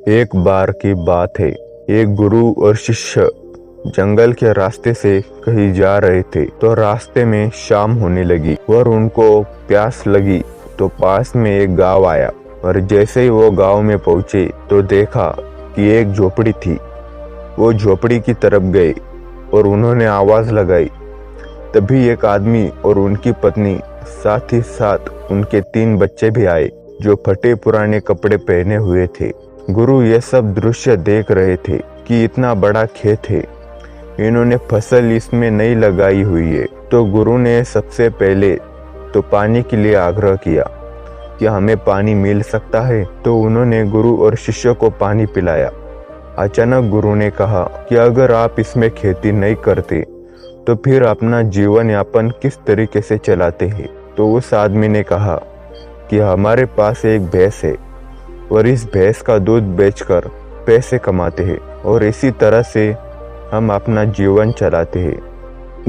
एक बार की बात है। एक गुरु और शिष्य जंगल के रास्ते से कहीं जा रहे थे तो रास्ते में शाम होने लगी और उनको प्यास लगी तो पास में एक गांव आया और जैसे ही वो गांव में पहुंचे तो देखा कि एक झोपड़ी थी। वो झोपड़ी की तरफ गए और उन्होंने आवाज लगाई। तभी एक आदमी और उनकी पत्नी साथ ही साथ उनके 3 बच्चे भी आए जो फटे पुराने कपड़े पहने हुए थे। गुरु ये सब दृश्य देख रहे थे कि इतना बड़ा खेत है, इन्होंने फसल इसमें नहीं लगाई हुई है। तो गुरु ने सबसे पहले तो पानी के लिए आग्रह किया कि हमें पानी मिल सकता है। तो उन्होंने गुरु और शिष्य को पानी पिलाया। अचानक गुरु ने कहा कि अगर आप इसमें खेती नहीं करते तो फिर अपना जीवन यापन किस तरीके से चलाते हैं। तो उस आदमी ने कहा कि हमारे पास एक भैंस है और इस भैंस का दूध बेचकर पैसे कमाते हैं और इसी तरह से हम अपना जीवन चलाते हैं।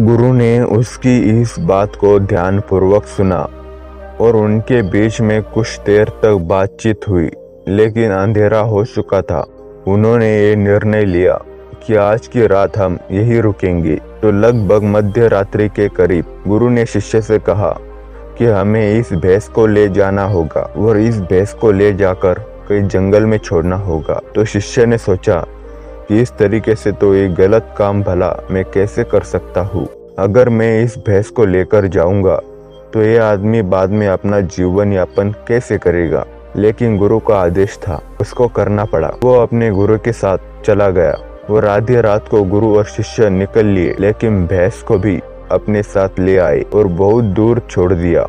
गुरु ने उसकी इस बात को ध्यानपूर्वक सुना और उनके बीच में कुछ देर तक बातचीत हुई, लेकिन अंधेरा हो चुका था। उन्होंने ये निर्णय लिया कि आज की रात हम यहीं रुकेंगे। तो लगभग मध्य रात्रि के करीब गुरु ने शिष्य से कहा कि हमें इस भैंस को ले जाना होगा और इस भैंस को ले जाकर कहीं जंगल में छोड़ना होगा। तो शिष्य ने सोचा कि इस तरीके से तो ये गलत काम भला मैं कैसे कर सकता हूँ। अगर मैं इस भैंस को लेकर जाऊंगा तो ये आदमी बाद में अपना जीवन यापन कैसे करेगा। लेकिन गुरु का आदेश था, उसको करना पड़ा। वो अपने गुरु के साथ चला गया और आधी रात को गुरु और शिष्य निकल लिए, लेकिन भैंस को भी अपने साथ ले आए और बहुत दूर छोड़ दिया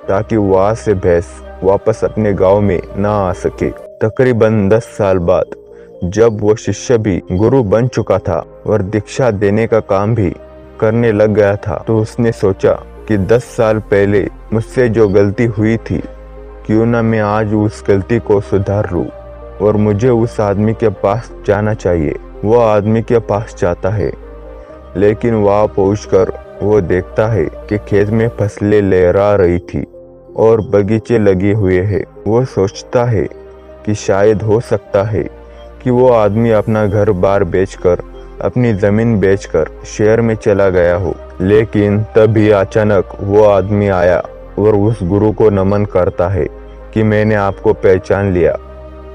ताकि वहां से भैंस वापस अपने गांव में ना आ सके। तकरीबन 10 साल बाद जब वो शिष्य भी गुरु बन चुका था और दीक्षा देने का काम भी करने लग गया था, तो उसने सोचा कि 10 साल पहले मुझसे जो गलती हुई थी, क्यों ना मैं आज उस गलती को सुधार लूं और मुझे उस आदमी के पास जाना चाहिए। वो आदमी के पास जाता है, लेकिन वहां पहुंचकर वो देखता है कि खेत में फसलें लहरा रही थी और बगीचे लगे हुए हैं। वो सोचता है कि शायद हो सकता है कि वो आदमी अपना घर बार बेचकर, अपनी जमीन बेचकर शहर में चला गया हो। लेकिन तभी अचानक वो आदमी आया और उस गुरु को नमन करता है कि मैंने आपको पहचान लिया।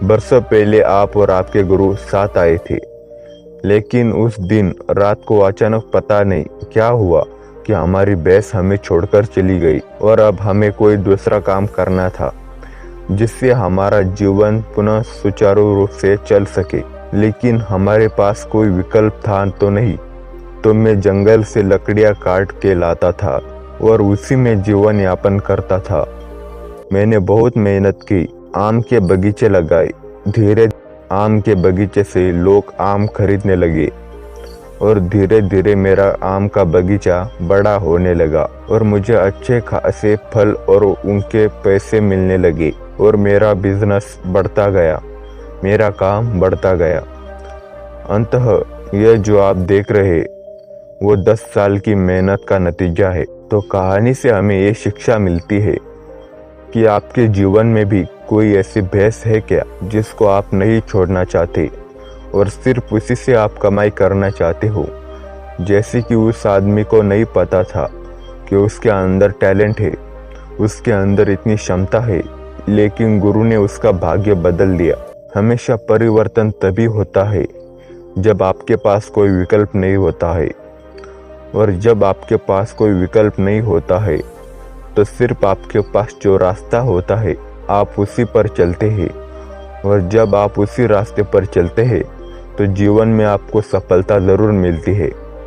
बरसों पहले आप और आपके गुरु साथ आए थे, लेकिन उस दिन रात को अचानक पता नहीं क्या हुआ कि हमारी भैंस हमें छोड़कर चली गई और अब हमें कोई दूसरा काम करना था जिससे हमारा जीवन पुनः सुचारू रूप से चल सके। लेकिन हमारे पास कोई विकल्प था तो नहीं, तो मैं जंगल से लकड़ियां काट के लाता था और उसी में जीवन यापन करता था। मैंने बहुत मेहनत की, आम के बगीचे लगाए। धीरे आम के बगीचे से लोग आम खरीदने लगे और धीरे धीरे मेरा आम का बगीचा बड़ा होने लगा और मुझे अच्छे खासे फल और उनके पैसे मिलने लगे और मेरा बिजनेस बढ़ता गया, मेरा काम बढ़ता गया। अंततः यह जो आप देख रहे वो 10 साल की मेहनत का नतीजा है। तो कहानी से हमें ये शिक्षा मिलती है कि आपके जीवन में भी कोई ऐसी भैंस है क्या जिसको आप नहीं छोड़ना चाहते और सिर्फ उसी से आप कमाई करना चाहते हो। जैसे कि उस आदमी को नहीं पता था कि उसके अंदर टैलेंट है, उसके अंदर इतनी क्षमता है, लेकिन गुरु ने उसका भाग्य बदल दिया। हमेशा परिवर्तन तभी होता है जब आपके पास कोई विकल्प नहीं होता है, और जब आपके पास कोई विकल्प नहीं होता है तो सिर्फ आपके पास जो रास्ता होता है आप उसी पर चलते हैं, और जब आप उसी रास्ते पर चलते हैं तो जीवन में आपको सफलता ज़रूर मिलती है।